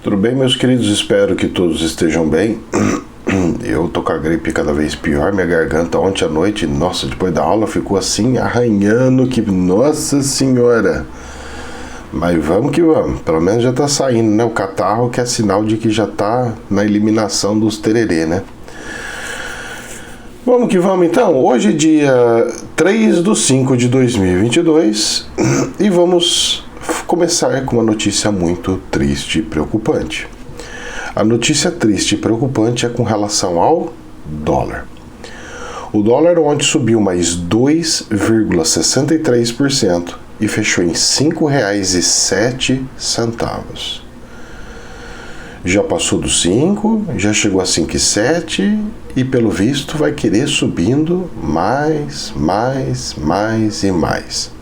Tudo bem, meus queridos? Espero que todos estejam bem. Eu tô com a gripe cada vez pior, minha garganta ontem à noite, nossa, depois da aula ficou assim, arranhando, que nossa senhora. Mas vamos que vamos, pelo menos já tá saindo, né? O catarro, que é sinal de que já tá na eliminação dos tererê, né? Vamos que vamos então. Hoje é dia 3/5/2022 e vamos começar com uma notícia muito triste e preocupante. A notícia triste e preocupante é com relação ao dólar. O dólar ontem subiu mais 2,63% e fechou em R$ 5,07. Já passou dos 5, já chegou a 5,7 e pelo visto vai querer subindo mais e mais.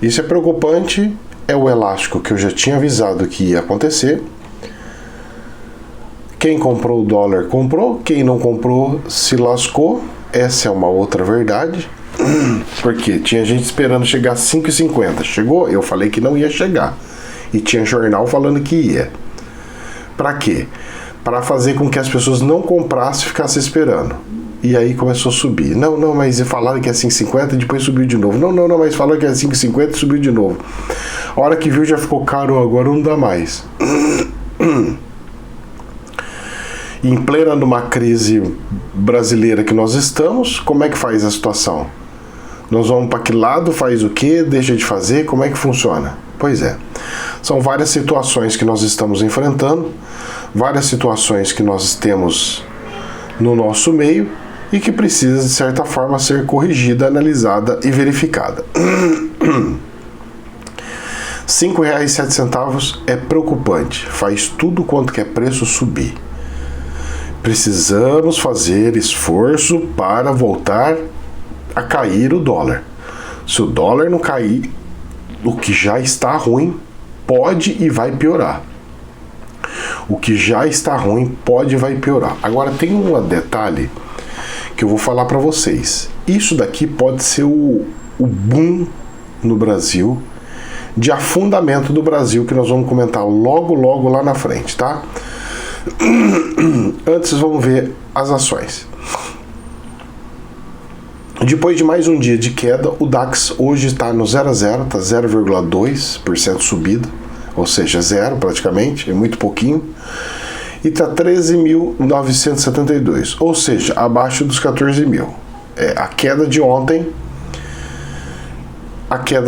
Isso é preocupante, é o elástico que eu já tinha avisado que ia acontecer. Quem comprou o dólar comprou, quem não comprou se lascou. Essa é uma outra verdade. Porque tinha gente esperando chegar a 5,50. Chegou? Eu falei que não ia chegar. E tinha jornal falando que ia. Para quê? Para fazer com que as pessoas não comprassem e ficassem esperando. E aí começou a subir. Não, mas falaram que é 5,50 e depois subiu de novo. Não, mas falaram que é 5,50 e subiu de novo. A hora que viu já ficou caro, agora não dá mais. Em plena numa crise brasileira que nós estamos, como é que faz a situação? Nós vamos para que lado, faz o quê, deixa de fazer, como é que funciona? Pois é, são várias situações que nós estamos enfrentando, várias situações que nós temos no nosso meio e que precisa, de certa forma, ser corrigida, analisada e verificada. R$ 5,07 é preocupante, faz tudo quanto que é preço subir. Precisamos fazer esforço para voltar a cair o dólar. Se o dólar não cair, o que já está ruim pode e vai piorar. O que já está ruim pode e vai piorar. Agora tem um detalhe que eu vou falar para vocês. Isso daqui pode ser o boom no Brasil, de afundamento do Brasil, que nós vamos comentar logo lá na frente, tá? Antes vamos ver as ações. Depois de mais um dia de queda, o DAX hoje está no 0 a 0, está 0,2% subida, ou seja, zero praticamente, é muito pouquinho, e está 13.972, ou seja, abaixo dos 14 mil. A queda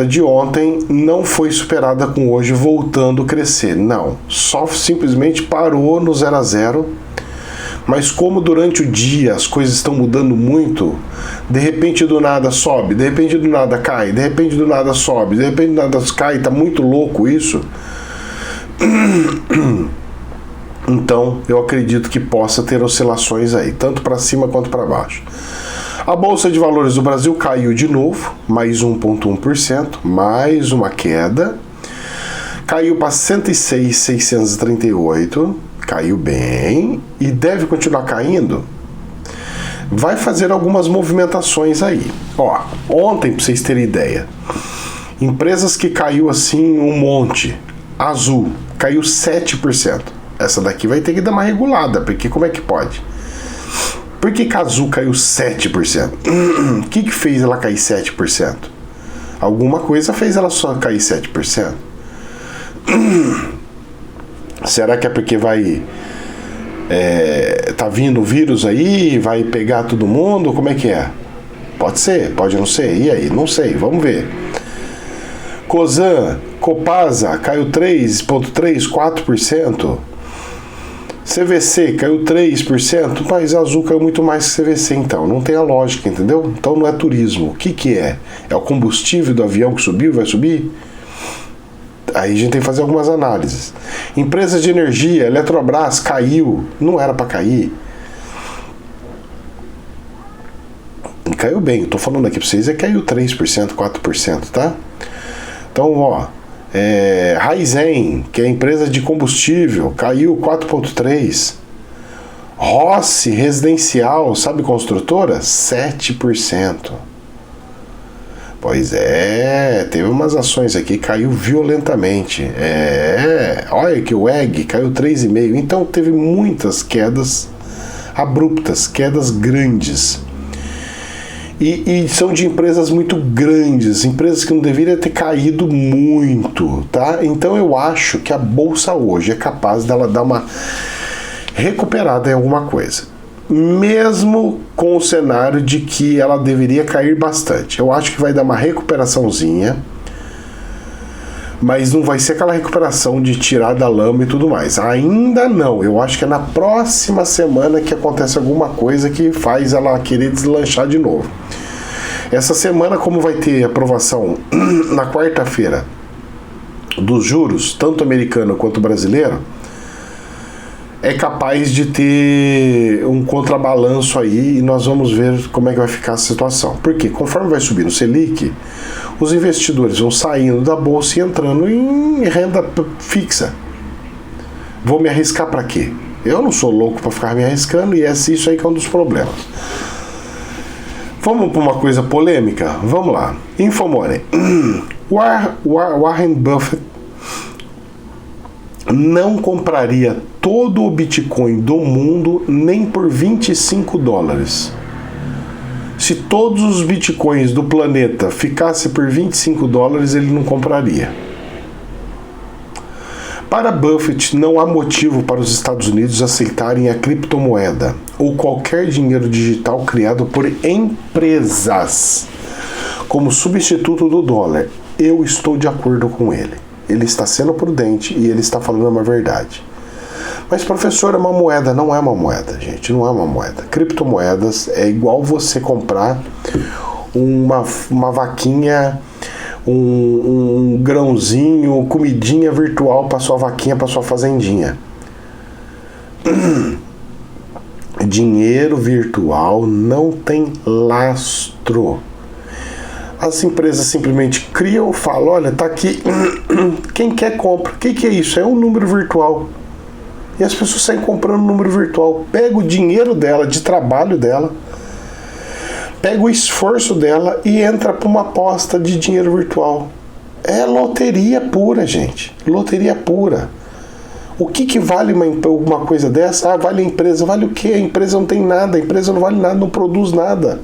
de ontem não foi superada com hoje voltando a crescer, não, só simplesmente parou no 0 a 0, mas como durante o dia as coisas estão mudando muito, de repente do nada sobe, de repente do nada cai, de repente do nada sobe, de repente do nada cai, tá muito louco isso. Então eu acredito que possa ter oscilações aí, tanto para cima quanto para baixo. A Bolsa de Valores do Brasil caiu de novo, mais 1,1%, mais uma queda. Caiu para 106.638, caiu bem e deve continuar caindo. Vai fazer algumas movimentações aí. Ó, ontem, para vocês terem ideia, empresas que caiu assim um monte. Azul, caiu 7%. Essa daqui vai ter que dar uma regulada, porque como é que pode? Por que a Azul caiu 7%? O que fez ela cair 7%? Alguma coisa fez ela só cair 7%? Será que é porque tá vindo o vírus aí, vai pegar todo mundo? Como é que é? Pode ser, pode não ser. E aí? Não sei, vamos ver. Cosan, Copasa caiu 3,3%, 4%. CVC caiu 3%, mas Azul caiu muito mais que CVC, então não tem a lógica, entendeu? Então não é turismo. O que é? É o combustível do avião que subiu, vai subir? Aí a gente tem que fazer algumas análises. Empresas de energia, Eletrobras caiu, não era para cair. Caiu bem, eu tô falando aqui para vocês, caiu 3%, 4%, tá? Então, ó, Raizen, que é a empresa de combustível, caiu 4,3%. Rossi Residencial, sabe, construtora, 7%. Pois é, teve umas ações aqui, caiu violentamente. Olha que o EG caiu 3,5%. Então teve muitas quedas abruptas, quedas grandes. E são de empresas muito grandes, empresas que não deveriam ter caído muito, tá? Então eu acho que a bolsa hoje é capaz dela dar uma recuperada em alguma coisa, mesmo com o cenário de que ela deveria cair bastante. Eu acho que vai dar uma recuperaçãozinha, mas não vai ser aquela recuperação de tirar da lama e tudo mais. Ainda não. Eu acho que é na próxima semana que acontece alguma coisa que faz ela querer deslanchar de novo. Essa semana, como vai ter aprovação na quarta-feira dos juros, tanto americano quanto brasileiro, é capaz de ter um contrabalanço aí e nós vamos ver como é que vai ficar a situação. Porque conforme vai subir o Selic, os investidores vão saindo da bolsa e entrando em renda fixa. Vou me arriscar para quê? Eu não sou louco para ficar me arriscando e isso aí que é um dos problemas. Vamos para uma coisa polêmica? Vamos lá. Infomoney. Warren Buffett não compraria todo o Bitcoin do mundo nem por $25. Se todos os Bitcoins do planeta ficassem por $25, ele não compraria. Para Buffett, não há motivo para os Estados Unidos aceitarem a criptomoeda ou qualquer dinheiro digital criado por empresas como substituto do dólar. Eu estou de acordo com ele. Ele está sendo prudente e ele está falando uma verdade. Mas, professor, é uma moeda. Não é uma moeda, gente. Não é uma moeda. Criptomoedas é igual você comprar uma vaquinha, um grãozinho, comidinha virtual para sua vaquinha, para sua fazendinha. Dinheiro virtual não tem lastro. As empresas simplesmente criam, falam, olha, tá aqui, quem quer compra. O que é isso? É um número virtual. E as pessoas saem comprando número virtual. Pega o dinheiro dela, de trabalho dela, pega o esforço dela e entra para uma aposta de dinheiro virtual. É loteria pura, gente. Loteria pura. O que vale uma coisa dessa? Ah, vale a empresa. Vale o quê? A empresa não tem nada. A empresa não vale nada, não produz nada.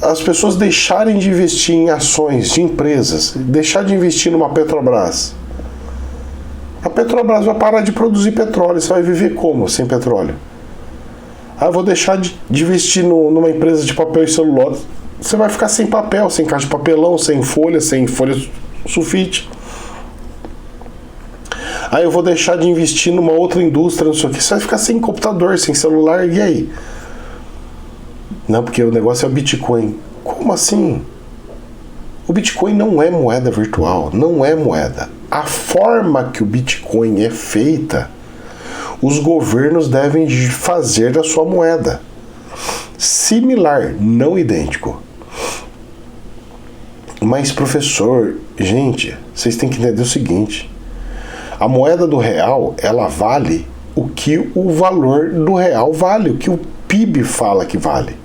As pessoas deixarem de investir em ações de empresas, deixar de investir numa Petrobras. A Petrobras vai parar de produzir petróleo. Você vai viver como sem petróleo? Ah, eu vou deixar de investir numa empresa de papel e celulose. Você vai ficar sem papel, sem caixa de papelão, sem folha sulfite. Ah, eu vou deixar de investir numa outra indústria, não sei o que. Você vai ficar sem computador, sem celular, e aí? Não, porque o negócio é o Bitcoin. Como assim? O Bitcoin não é moeda virtual, não é moeda. A forma que o Bitcoin é feita, os governos devem fazer da sua moeda. Similar, não idêntico. Mas, professor, gente, vocês têm que entender o seguinte. A moeda do real, ela vale o que o valor do real vale, o que o PIB fala que vale.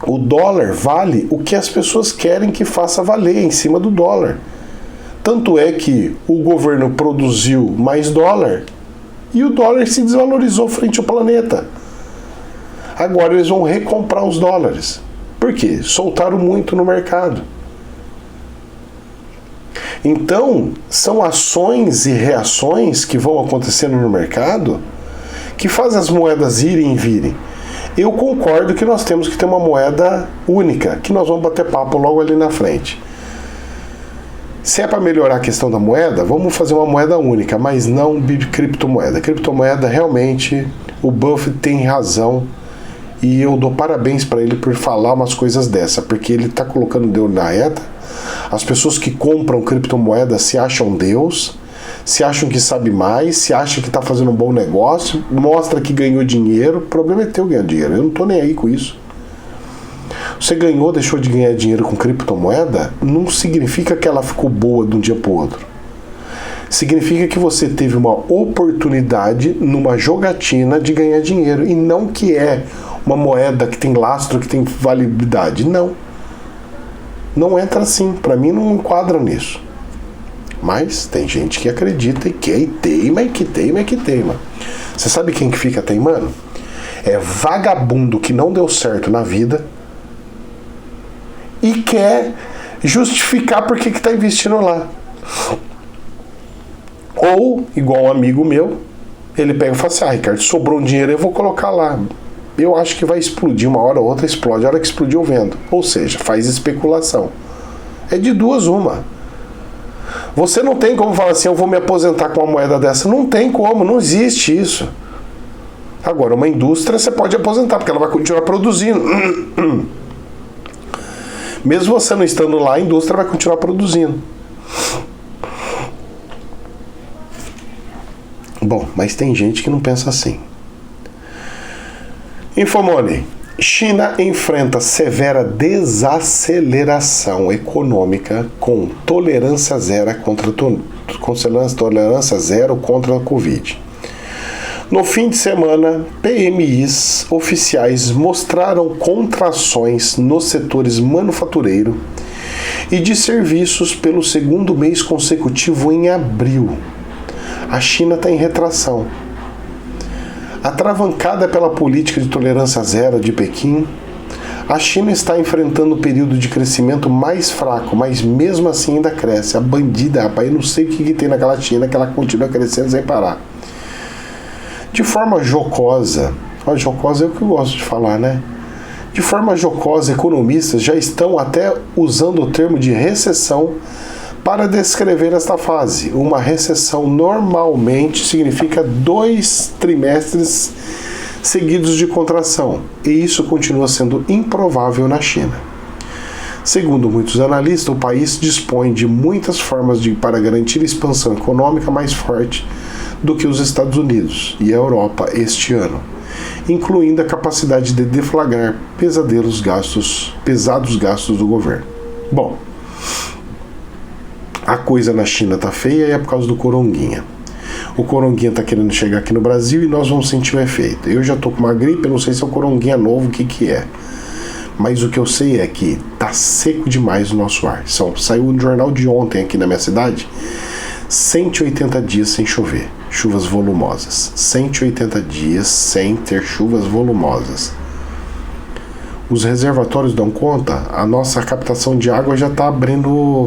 O dólar vale o que as pessoas querem que faça valer em cima do dólar. Tanto é que o governo produziu mais dólar e o dólar se desvalorizou frente ao planeta. Agora eles vão recomprar os dólares. Por quê? Soltaram muito no mercado. Então, são ações e reações que vão acontecendo no mercado que fazem as moedas irem e virem. Eu concordo que nós temos que ter uma moeda única, que nós vamos bater papo logo ali na frente. Se é para melhorar a questão da moeda, vamos fazer uma moeda única, mas não criptomoeda. Criptomoeda, realmente, o Buffett tem razão e eu dou parabéns para ele por falar umas coisas dessa, porque ele está colocando Deus na reta. As pessoas que compram criptomoeda se acham Deus, se acham que sabe mais, se acham que está fazendo um bom negócio, mostra que ganhou dinheiro. O problema é teu ganhar dinheiro, eu não estou nem aí com isso. Você ganhou, deixou de ganhar dinheiro com criptomoeda, não significa que ela ficou boa de um dia para o outro. Significa que você teve uma oportunidade numa jogatina de ganhar dinheiro, e não que é uma moeda que tem lastro, que tem validade. Não. Não entra assim. Para mim não enquadra nisso. Mas tem gente que acredita e quer, e teima, e que teima, e que teima. Você sabe quem que fica teimando? É vagabundo que não deu certo na vida e quer justificar por que está investindo lá. Ou, igual um amigo meu, ele pega e fala assim, Ricardo, sobrou um dinheiro, eu vou colocar lá. Eu acho que vai explodir uma hora ou outra, explode. A hora que explodir eu vendo. Ou seja, faz especulação. É de duas uma. Você não tem como falar assim, eu vou me aposentar com uma moeda dessa. Não tem como, não existe isso. Agora, uma indústria você pode aposentar, porque ela vai continuar produzindo. Mesmo você não estando lá, a indústria vai continuar produzindo. Bom, mas tem gente que não pensa assim. Infomoney. China enfrenta severa desaceleração econômica com tolerância zero contra a Covid. No fim de semana, PMIs oficiais mostraram contrações nos setores manufatureiro e de serviços pelo segundo mês consecutivo em abril. A China está em retração. Atravancada pela política de tolerância zero de Pequim, a China está enfrentando o período de crescimento mais fraco, mas mesmo assim ainda cresce. A bandida, rapaz, eu não sei o que tem naquela China que ela continua crescendo sem parar. De forma jocosa, jocosa é o que eu gosto de falar, né? De forma jocosa, economistas já estão até usando o termo de recessão para descrever esta fase. Uma recessão normalmente significa 2 trimestres seguidos de contração, e isso continua sendo improvável na China. Segundo muitos analistas, o país dispõe de muitas formas para garantir expansão econômica mais forte do que os Estados Unidos e a Europa este ano, incluindo a capacidade de deflagrar pesados gastos do governo. Bom, a coisa na China tá feia e é por causa do coronguinha. O coronguinha tá querendo chegar aqui no Brasil e nós vamos sentir o efeito. Eu já tô com uma gripe, eu não sei se é o coronguinha novo, o que é. Mas o que eu sei é que tá seco demais o nosso ar. Saiu um jornal de ontem aqui na minha cidade, 180 dias sem chover, chuvas volumosas. 180 dias sem ter chuvas volumosas. Os reservatórios dão conta, a nossa captação de água já tá abrindo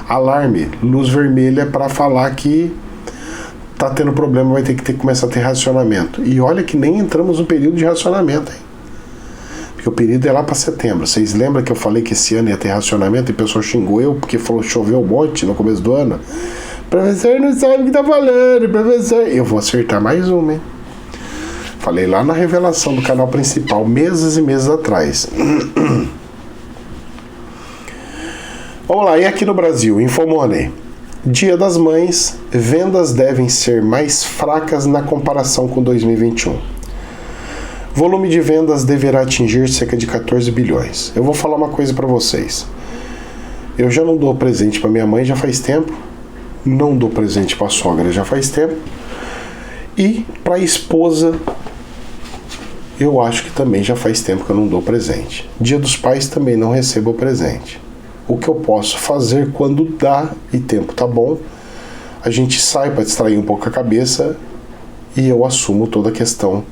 alarme, luz vermelha para falar que tá tendo problema, vai ter que começar a ter racionamento. E olha que nem entramos no período de racionamento, hein? Porque o período é lá para setembro. Vocês lembram que eu falei que esse ano ia ter racionamento e o pessoal xingou eu porque falou choveu um monte no começo do ano? Professor não sabe o que tá falando, professor. Eu vou acertar mais uma, hein? Falei lá na revelação do canal principal, meses e meses atrás. Vamos lá, e aqui no Brasil, Infomoney. Dia das Mães, vendas devem ser mais fracas na comparação com 2021. Volume de vendas deverá atingir cerca de 14 bilhões. Eu vou falar uma coisa para vocês. Eu já não dou presente para minha mãe já faz tempo, não dou presente para a sogra já faz tempo, e para a esposa eu acho que também já faz tempo que eu não dou presente. Dia dos Pais também não recebo presente. O que eu posso fazer quando dá e tempo tá bom, a gente sai para distrair um pouco a cabeça e eu assumo toda a questão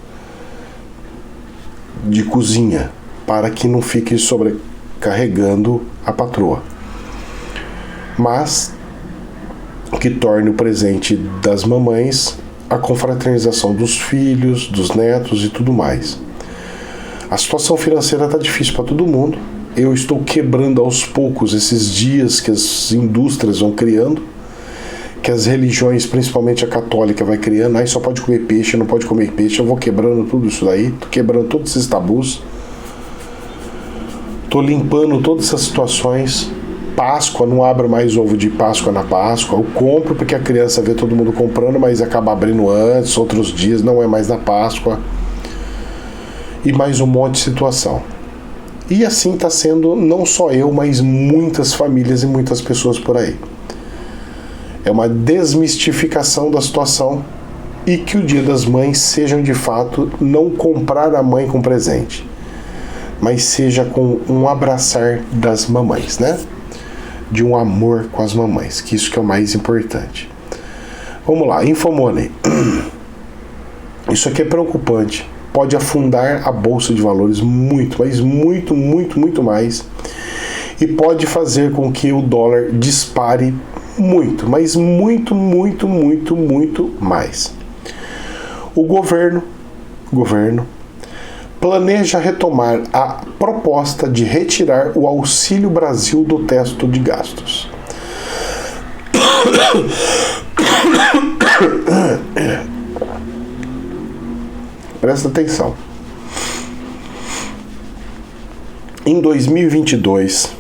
de cozinha para que não fique sobrecarregando a patroa. Mas que torne o presente das mamães a confraternização dos filhos, dos netos e tudo mais. A situação financeira tá difícil para todo mundo. Eu estou quebrando aos poucos esses dias que as indústrias vão criando, que as religiões, principalmente a católica, vai criando. Aí só pode comer peixe, não pode comer peixe. Eu vou quebrando tudo isso daí, tô quebrando todos esses tabus, tô limpando todas essas situações. Páscoa, não abro mais ovo de Páscoa na Páscoa. Eu compro porque a criança vê todo mundo comprando, mas acaba abrindo antes, outros dias, não é mais na Páscoa. E mais um monte de situação. E assim está sendo não só eu, mas muitas famílias e muitas pessoas por aí. É uma desmistificação da situação e que o Dia das Mães sejam de fato não comprar a mãe com presente, mas seja com um abraçar das mamães, né? De um amor com as mamães, que isso que é o mais importante. Vamos lá, Infomoney. Isso aqui é preocupante. Pode afundar a Bolsa de Valores muito, mas muito, muito, muito mais. E pode fazer com que o dólar dispare muito, mas muito, muito, muito, muito mais. O governo planeja retomar a proposta de retirar o Auxílio Brasil do teto de gastos. Presta atenção. Em 2022,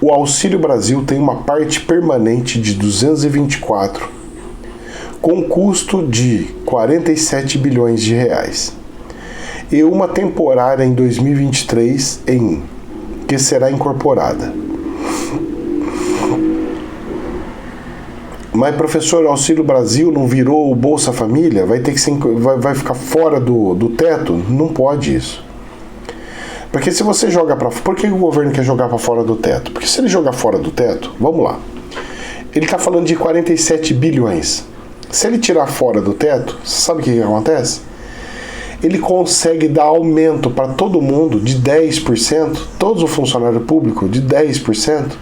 o Auxílio Brasil tem uma parte permanente de 224, com custo de 47 bilhões de reais, e uma temporária em 2023 que será incorporada. Mas, professor, o Auxílio Brasil não virou o Bolsa Família? Vai ter que vai ficar fora do teto? Não pode isso. Porque se você joga para fora... Por que o governo quer jogar para fora do teto? Porque se ele jogar fora do teto, vamos lá. Ele está falando de 47 bilhões. Se ele tirar fora do teto, sabe o que acontece? Ele consegue dar aumento para todo mundo de 10%, todos os funcionários públicos de 10%,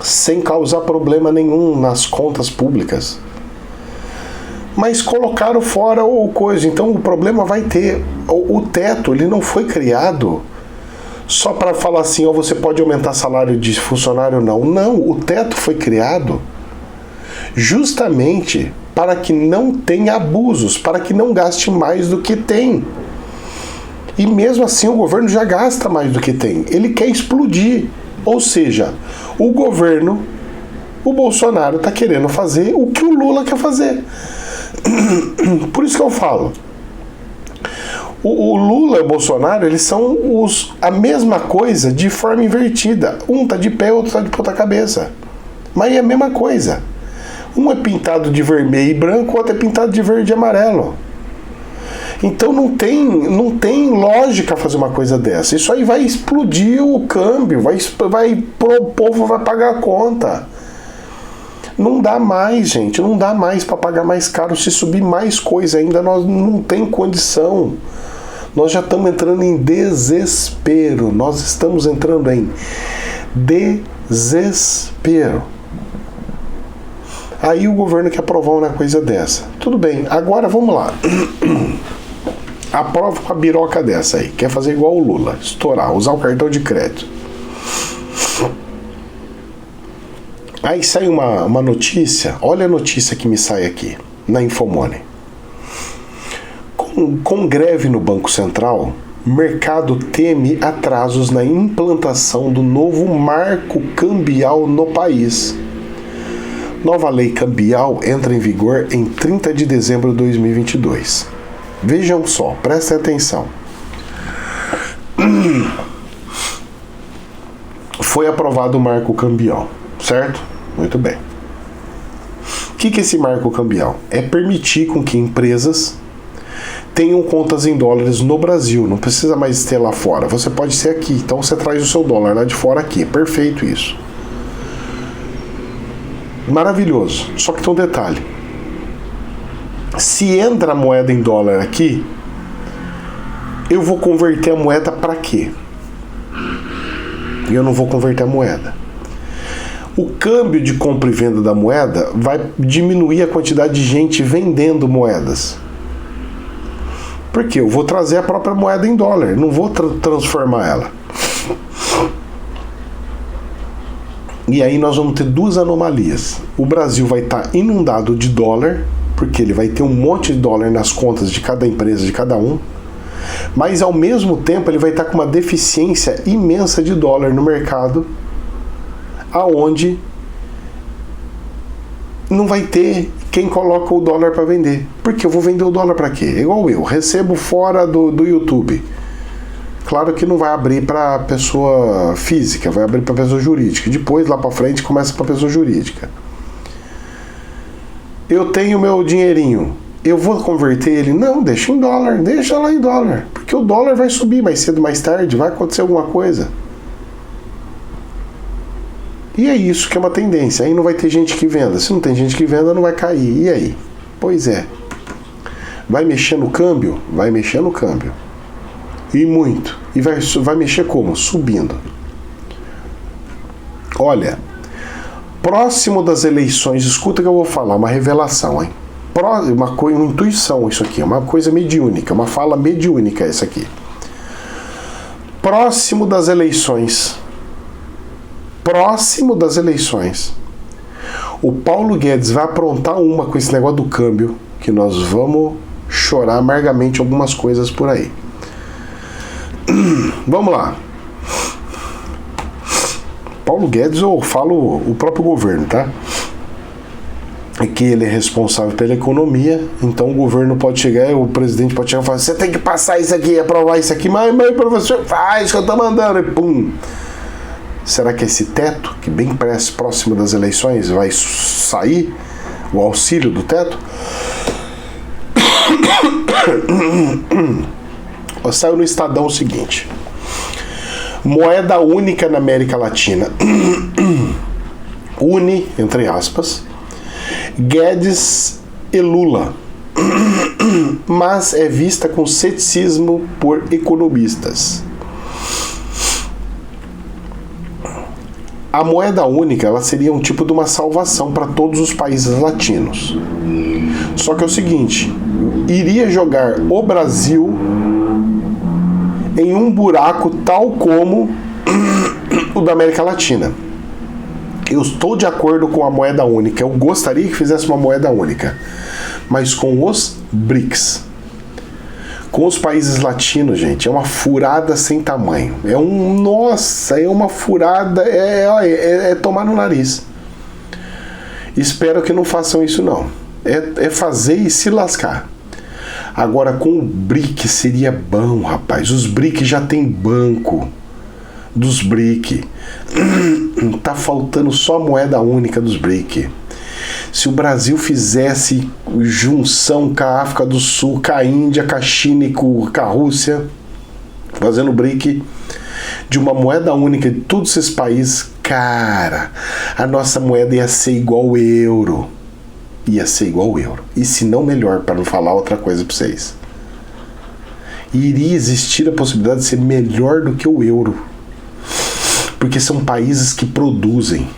sem causar problema nenhum nas contas públicas. Mas colocaram fora o coisa, então o problema vai ter. O teto, ele não foi criado só para falar assim, ó, você pode aumentar salário de funcionário, não. Não, o teto foi criado justamente para que não tenha abusos, para que não gaste mais do que tem. E mesmo assim o governo já gasta mais do que tem. Ele quer explodir. Ou seja, o governo, o Bolsonaro está querendo fazer o que o Lula quer fazer. Por isso que eu falo. O Lula e o Bolsonaro, eles são a mesma coisa de forma invertida. Um tá de pé, outro tá de ponta cabeça. Mas é a mesma coisa. Um é pintado de vermelho e branco, o outro é pintado de verde e amarelo. Então não tem lógica fazer uma coisa dessa. Isso aí vai explodir o câmbio, o povo vai pagar a conta. Não dá mais, gente, não dá mais para pagar mais caro. Se subir mais coisa ainda, nós não tem condição. Nós já estamos entrando em desespero. Nós estamos entrando em desespero. Aí o governo quer aprovar uma coisa dessa. Tudo bem, agora vamos lá. Aprova uma biroca dessa aí. Quer fazer igual o Lula, estourar, usar o cartão de crédito. Aí sai uma notícia, olha a notícia que me sai aqui, na Infomoney. Com greve no Banco Central, mercado teme atrasos na implantação do novo marco cambial no país. Nova lei cambial entra em vigor em 30 de dezembro de 2022. Vejam só, prestem atenção. Foi aprovado o marco cambial, certo? Muito bem. O que é esse marco cambial? É permitir com que empresas tenham contas em dólares no Brasil. Não precisa mais ter lá fora. Você pode ser aqui. Então você traz o seu dólar lá de fora aqui. Perfeito isso. Maravilhoso. Só que tem um detalhe. Se entra a moeda em dólar aqui, eu vou converter a moeda para quê? E eu não vou converter a moeda. O câmbio de compra e venda da moeda vai diminuir a quantidade de gente vendendo moedas. Porque eu vou trazer a própria moeda em dólar, não vou transformar ela. E aí nós vamos ter duas anomalias. O Brasil vai estar inundado de dólar, porque ele vai ter um monte de dólar nas contas de cada empresa, de cada um. Mas ao mesmo tempo ele vai estar com uma deficiência imensa de dólar no mercado, aonde não vai ter quem coloca o dólar para vender. Porque eu vou vender o dólar para quê? Igual eu recebo fora do YouTube. Claro que não vai abrir para pessoa física, vai abrir para pessoa jurídica. Depois, lá para frente, começa para pessoa jurídica. eu tenho meu dinheirinho, eu vou converter ele? Não, deixa em dólar, deixa lá em dólar. Porque o dólar vai subir mais cedo, mais tarde, vai acontecer alguma coisa. E é isso que é uma tendência. Aí não vai ter gente que venda. Se não tem gente que venda, não vai cair. E aí? Pois é. Vai mexer no câmbio? Vai mexer no câmbio. E muito. E vai mexer como? Subindo. Olha, próximo das eleições, escuta que eu vou falar, uma revelação, hein? Uma intuição isso aqui, uma coisa mediúnica, uma fala mediúnica essa aqui. Próximo das eleições, o Paulo Guedes vai aprontar uma com esse negócio do câmbio, que nós vamos chorar amargamente algumas coisas por aí. Vamos lá. Paulo Guedes, eu falo o próprio governo, tá? É que ele é responsável pela economia, então o governo pode chegar, o presidente pode chegar e falar: você tem que passar isso aqui, aprovar isso aqui, mas professor, faz o que eu tô mandando, e pum. Será que esse teto, que bem próximo das eleições, vai sair o auxílio do teto? Saiu no Estadão o seguinte: moeda única na América Latina une, entre aspas, Guedes e Lula, mas é vista com ceticismo por economistas. A moeda única, ela seria um tipo de uma salvação para todos os países latinos. Só que é o seguinte, iria jogar o Brasil em um buraco tal como o da América Latina. Eu estou de acordo com a moeda única. Eu gostaria que fizesse uma moeda única, mas com os BRICS. Com os países latinos, gente, é uma furada sem tamanho. Nossa, é uma furada, é tomar no nariz. Espero que não façam isso, não. É fazer e se lascar. Agora, com o BRIC seria bom, rapaz. Os BRIC já tem banco dos BRIC. Tá faltando só a moeda única dos BRIC. Se o Brasil fizesse junção com a África do Sul, com a Índia, com a China e com a Rússia, fazendo BRIC, de uma moeda única de todos esses países, cara, a nossa moeda ia ser igual ao euro. Ia ser igual ao euro. E se não melhor, para não falar outra coisa para vocês. Iria existir a possibilidade de ser melhor do que o euro. Porque são países que produzem.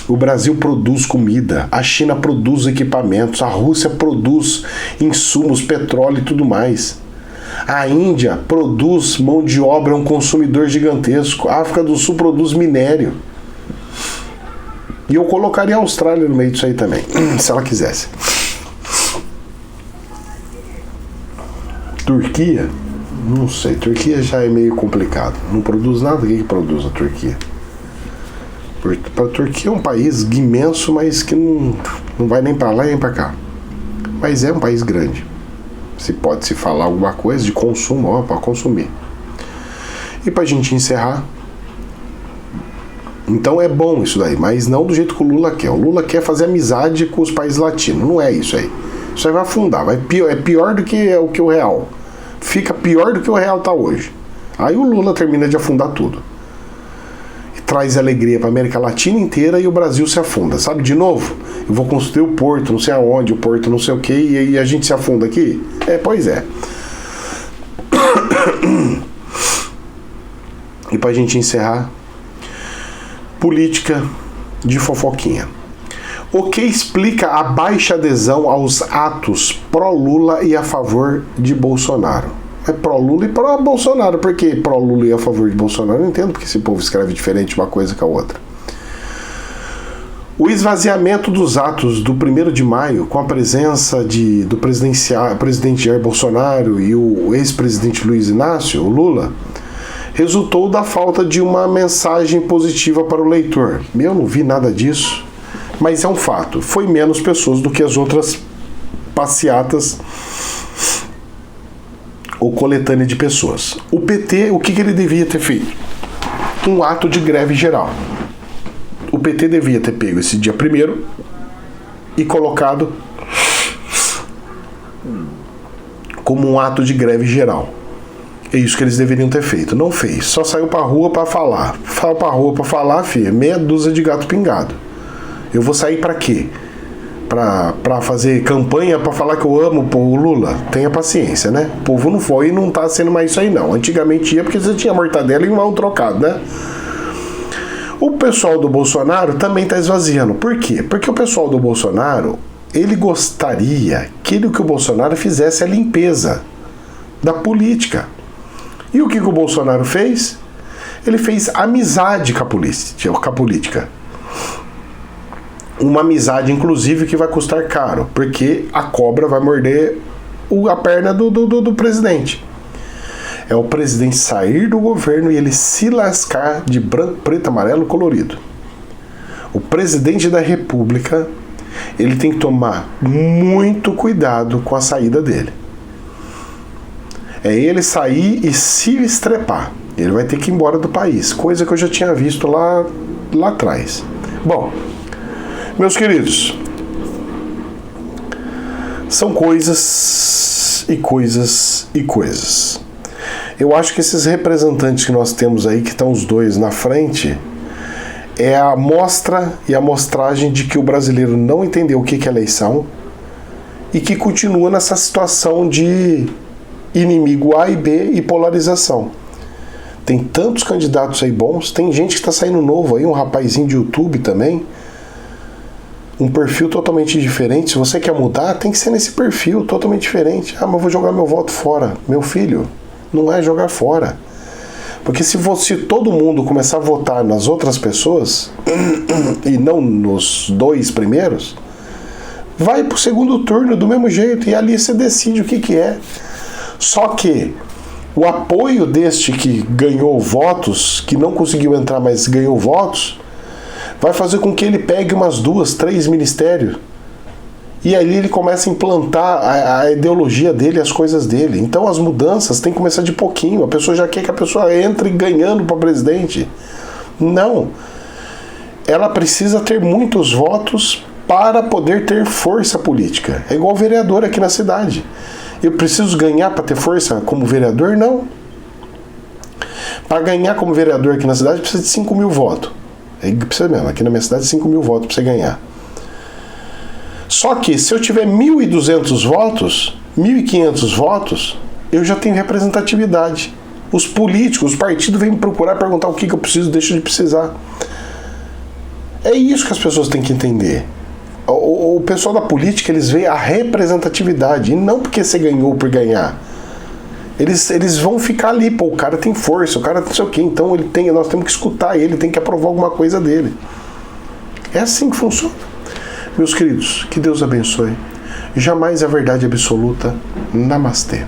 O Brasil produz comida, a China produz equipamentos, a Rússia produz insumos, petróleo e tudo mais. A Índia produz mão de obra, é um consumidor gigantesco. A África do Sul produz minério. E eu colocaria a Austrália no meio disso aí também, se ela quisesse. Turquia? Não sei, Turquia já é meio complicado. Não produz nada, o que produz a Turquia? A Turquia é um país imenso, mas que não vai nem para lá nem para cá. Mas é um país grande. Se pode se falar alguma coisa de consumo, para consumir. E para a gente encerrar, então é bom isso daí, mas não do jeito que o Lula quer. O Lula quer fazer amizade com os países latinos. Não é isso aí. Isso aí vai afundar. É pior do que o real. Fica pior do que o real está hoje. Aí o Lula termina de afundar tudo. E traz alegria para a América Latina inteira e o Brasil se afunda. Sabe, de novo, eu vou construir o porto, não sei aonde, o porto não sei o que, e aí a gente se afunda aqui? Pois é. E para a gente encerrar, política de fofoquinha. O que explica a baixa adesão aos atos pró-Lula e a favor de Bolsonaro? É pró-Lula e pró-Bolsonaro. Por que pró-Lula e a favor de Bolsonaro? Eu não entendo porque esse povo escreve diferente uma coisa que a outra. O esvaziamento dos atos do 1º de maio, com a presença do presidente Jair Bolsonaro e o ex-presidente Luiz Inácio, o Lula, resultou da falta de uma mensagem positiva para o leitor. Eu não vi nada disso, mas é um fato. Foi menos pessoas do que as outras passeatas ou coletânea de pessoas. O PT, o que ele devia ter feito? Um ato de greve geral. O PT devia ter pego esse dia 1º e colocado como um ato de greve geral. É isso que eles deveriam ter feito. Não fez. Só saiu pra rua pra falar. Saiu pra rua pra falar, filho, meia dúzia de gato pingado. Eu vou sair pra quê? Pra fazer campanha pra falar que eu amo o Lula? Tenha paciência, né? O povo não foi e não tá sendo mais isso aí, não. Antigamente ia porque você tinha mortadela e um mal trocado, né? O pessoal do Bolsonaro também tá esvaziando. Por quê? Porque o pessoal do Bolsonaro, ele gostaria que o Bolsonaro fizesse a limpeza da política. E o que o Bolsonaro fez? Ele fez amizade com a política. Uma amizade, inclusive, que vai custar caro, porque a cobra vai morder a perna do presidente. É o presidente sair do governo e ele se lascar de branco, preto, amarelo, colorido. O presidente da República, ele tem que tomar muito cuidado com a saída dele. É ele sair e se estrepar. Ele vai ter que ir embora do país, coisa que eu já tinha visto lá atrás. Bom, meus queridos, são coisas e coisas e coisas. Eu acho que esses representantes que nós temos aí, que estão os dois na frente, é a amostra e a amostragem de que o brasileiro não entendeu o que é eleição e que continua nessa situação de inimigo A e B e polarização. Tem tantos candidatos aí bons, tem gente que está saindo novo aí, um rapazinho de YouTube também, um perfil totalmente diferente. Se você quer mudar, tem que ser nesse perfil totalmente diferente. Ah, mas eu vou jogar meu voto fora. Meu filho, não é jogar fora. Porque se todo mundo começar a votar nas outras pessoas e não nos dois primeiros, vai pro segundo turno do mesmo jeito e ali você decide o que é. Só que o apoio deste que ganhou votos, que não conseguiu entrar, mas ganhou votos, vai fazer com que ele pegue umas 2, 3 ministérios. E aí ele começa a implantar a ideologia dele, as coisas dele. Então as mudanças têm que começar de pouquinho. A pessoa já quer que a pessoa entre ganhando para presidente. Não. Ela precisa ter muitos votos para poder ter força política. É igual vereador aqui na cidade. Eu preciso ganhar para ter força como vereador? Não. Para ganhar como vereador aqui na cidade precisa de 5 mil votos. Precisa mesmo, aqui na minha cidade 5 mil votos para você ganhar. Só que se eu tiver 1.200 votos, 1.500 votos, eu já tenho representatividade. Os políticos, os partidos vêm me procurar, perguntar o que eu preciso, deixo de precisar. É isso que as pessoas têm que entender. O pessoal da política, eles veem a representatividade, e não porque você ganhou por ganhar. Eles vão ficar ali, pô, o cara tem força, o cara não sei o quê, então nós temos que escutar ele, tem que aprovar alguma coisa dele. É assim que funciona. Meus queridos, que Deus abençoe. Jamais a verdade absoluta. Namastê.